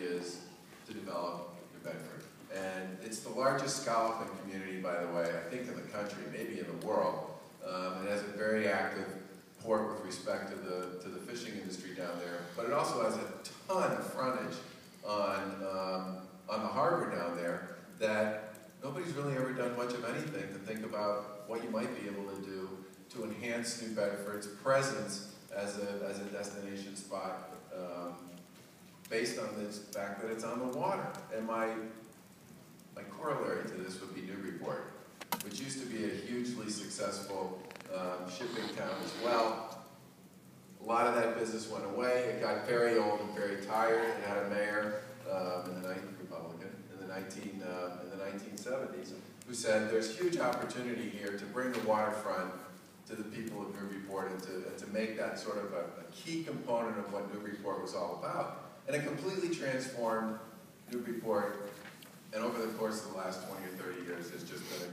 is to develop New Bedford. And it's the largest Scallopin community, by the way, I think in the country, maybe in the world. It has a very active port with respect to the fishing industry down there, but it also has a ton of frontage on the harbor down there that nobody's really ever done much of anything to think about what you might be able to do to enhance New Bedford's presence as a destination spot based on this fact that it's on the water. And my corollary to this would be Newburyport, which used to be a hugely successful shipping town as well. A lot of that business went away. It got very old and very tired. It had a mayor Republican in the 1970s who said there's huge opportunity here to bring the waterfront to the people of Newburyport and to make that sort of a key component of what Newburyport was all about. And it completely transformed Newburyport, and over the course of the last 20 or 30 years, there's just been a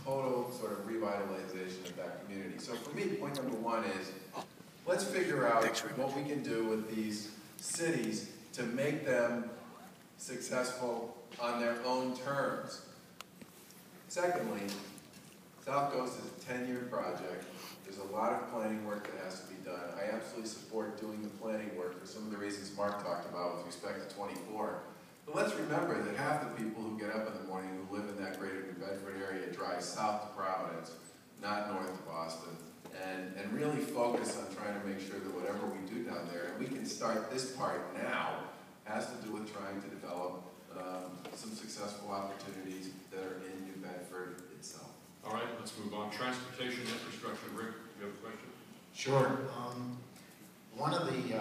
total sort of revitalization of that community. So for me, point number one is, let's figure out what we can do with these cities to make them successful on their own terms. Secondly, South Coast is a 10-year project. There's a lot of planning work that has to be done. I absolutely support doing the planning work for some of the reasons Mark talked about with respect to 24. But let's remember that half the people who get up in the morning who live in that greater New Bedford area drive south to Providence, not north to Boston, and really focus on trying to make sure that whatever we do down there, and we can start this part now, has to do with trying to develop some successful opportunities that are in New Bedford itself. All right, let's move on. Transportation infrastructure. Rick, you have a question? Sure. One of the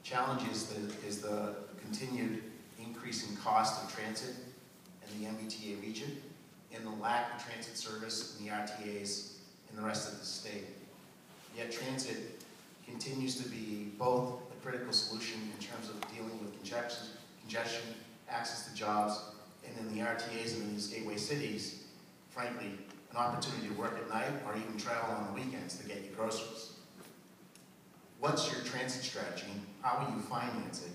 challenges is the continued increase in cost of transit in the MBTA region and the lack of transit service in the RTAs in the rest of the state. Yet transit continues to be both a critical solution in terms of dealing with congestion, access to jobs, and in the RTAs and in these gateway cities, frankly, an opportunity to work at night or even travel on the weekends to get your groceries. What's your transit strategy? How will you finance it?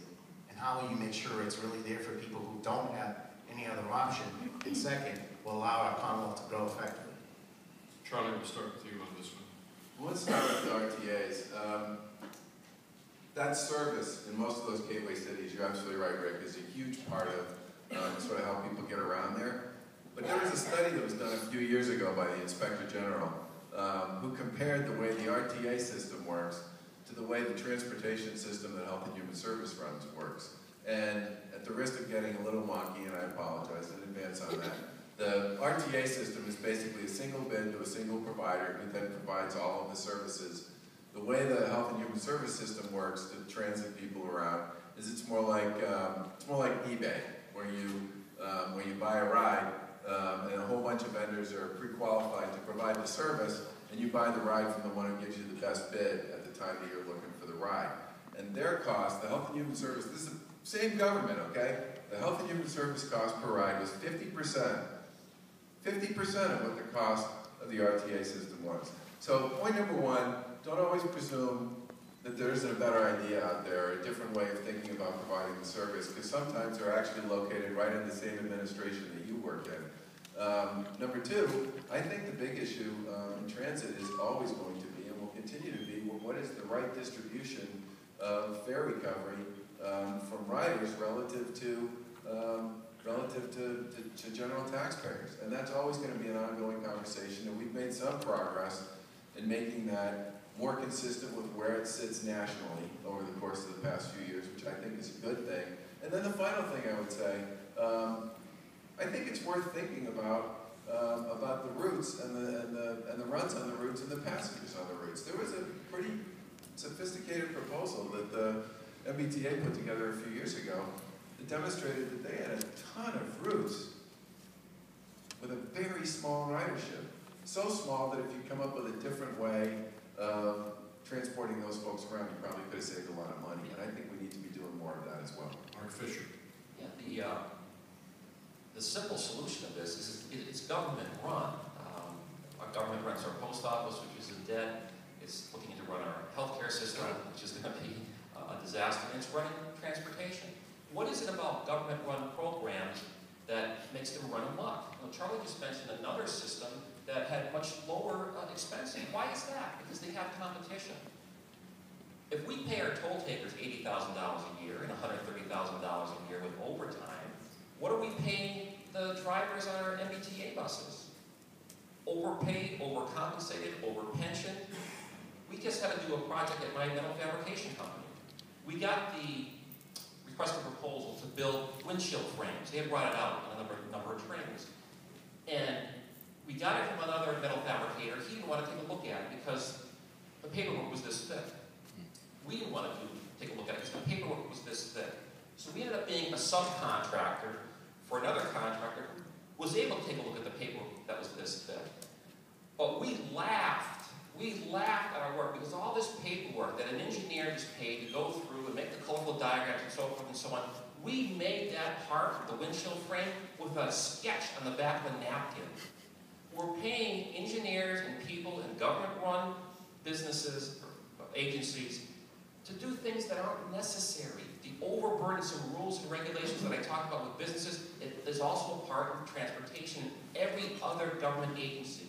And how will you make sure it's really there for people who don't have any other option? And second, will allow our Commonwealth to grow effectively. Charlie, we'll start with you on this one. Well, let's start with the RTAs. That service in most of those gateway cities, you're absolutely right, Rick, is a huge part of sort of how people get around there. But there was a study that was done a few years ago by the Inspector General who compared the way the RTA system works to the way the transportation system that Health and Human Service runs works. And at the risk of getting a little wonky, and I apologize in advance on that, the RTA system is basically a single bid to a single provider who then provides all of the services. The way the Health and Human Service system works to transit people around is it's more like eBay, where you buy a ride and a whole bunch of vendors are pre-qualified to provide the service, and you buy the ride from the one who gives you the best bid at the time that you're looking for the ride. And their cost, the Health and Human Service, this is the same government, okay? The Health and Human Service cost per ride was 50%. 50% of what the cost of the RTA system was. So point number one, don't always presume that there isn't a better idea out there, a different way of thinking about providing the service, because sometimes they're actually located right in the same administration that you work in. Number two, I think the big issue in transit is always going to be, and will continue to be, what is the right distribution of fare recovery from riders relative to general taxpayers. And that's always going to be an ongoing conversation, and we've made some progress in making that more consistent with where it sits nationally over the course of the past few years, which I think is a good thing. And then the final thing I would say, I think it's worth thinking about the routes and the runs on the routes and the passengers on the routes. There was a pretty sophisticated proposal that the MBTA put together a few years ago that demonstrated that they had a ton of routes with a very small ridership. So small that if you come up with a different way of transporting those folks around, you probably could have saved a lot of money. And I think we need to be doing more of that as well. Mark Fisher. Yeah, the simple solution of this is it's government run. Our government runs our post office, which is in debt. It's looking to run our healthcare system, which is going to be a disaster. And it's running transportation. is it about government-run programs that makes them run amok? Well, Charlie just mentioned another system that had much lower expenses. Why is that? Because they have competition. If we pay our toll takers $80,000 a year and $130,000 a year with overtime, what are we paying the drivers on our MBTA buses? Overpaid, overcompensated, overpensioned. We just had to do a project at my metal fabrication company. We got the request for proposal to build windshield frames. They had brought it out on a number of trains. And we got it from another metal fabricator. He didn't want to take a look at it because the paperwork was this thick. We didn't want to take a look at it because the paperwork was this thick. So we ended up being a subcontractor for another contractor who was able to take a look at the paperwork that was this thick. But we laughed at our work because all this paperwork that an engineer was paid to go through and make the colorful diagrams and so forth and so on, we made that part, the windshield frame, with a sketch on the back of a napkin. We're paying engineers and people in government-run businesses, or agencies, to do things that aren't necessary. The overburdensome rules and regulations that I talk about with businesses is also a part of transportation in every other government agency.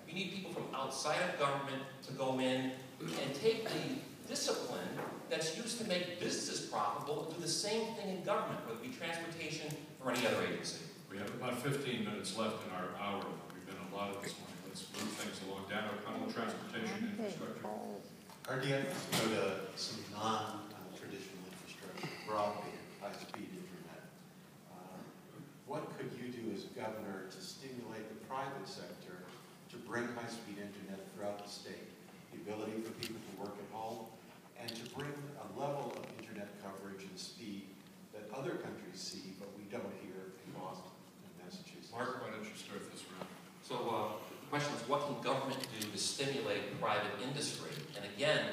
You need people from outside of government to go in and take the discipline that's used to make businesses profitable and do the same thing in government, whether it be transportation or any other agency. We have about 15 minutes left in our hour. We've been a lot of this morning. Let's move things along. Dan O'Connell, transportation infrastructure. RD, I'd like to go to some non-traditional infrastructure, broadband, high-speed internet. What could you do as governor to stimulate the private sector to bring high-speed internet throughout the state? The ability for people to work at home and to bring a level of internet coverage and speed that other countries see, but we don't here in Boston and Massachusetts. Mark, why don't you start this round? So the question is, what can government do to stimulate private industry? And again,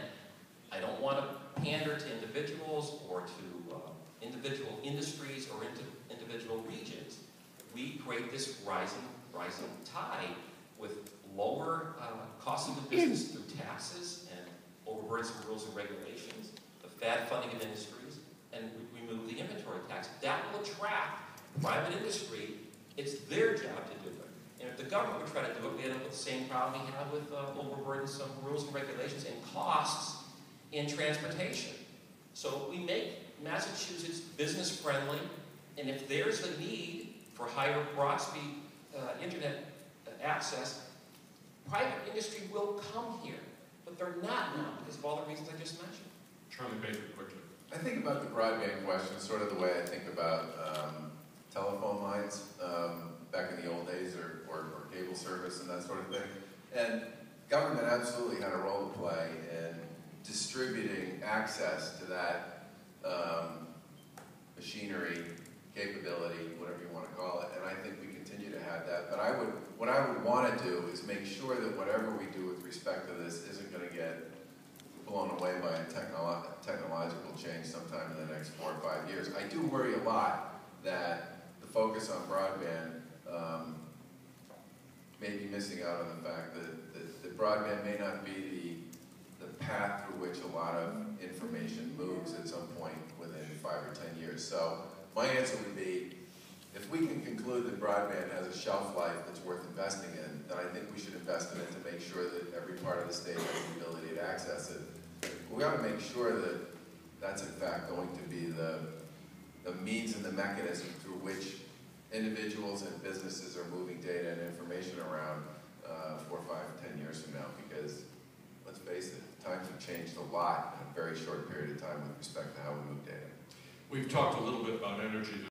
I don't want to pander to individuals or to individual industries or individual regions. We create this rising tide with lower costs of the business through taxes and overburdensome rules and regulations, the fad funding of industries, and we remove the inventory tax. That will attract private industry. It's their job to do it. And if the government would try to do it, we end up with the same problem we have with overburdensome rules and regulations and costs in transportation. So we make Massachusetts business friendly, and if there's a need for higher broad speed internet access, private industry will come here, but they're not now because of all the reasons I just mentioned. Charlie Baker, quickly. I think about the broadband question sort of the way I think about telephone lines back in the old days, or cable service and that sort of thing. And government absolutely had a role to play in distributing access to that machinery, capability, whatever you want to call it, and I think we continue to have that. But what I would want to do is make sure that whatever we do with respect to this isn't going to get blown away by a technological change sometime in the next 4 or 5 years. I do worry a lot that the focus on broadband may be missing out on the fact that broadband may not be the path through which a lot of information moves at some point within 5 or 10 years. So my answer would be, if we can conclude that broadband has a shelf life that's worth investing in, then I think we should invest in it to make sure that every part of the state has the ability to access it. We ought to make sure that that's in fact going to be the means and the mechanism through which individuals and businesses are moving data and information around 4, 5, 10 years from now, because let's face it, times have changed a lot in a very short period of time with respect to how we move data. We've talked a little bit about energy.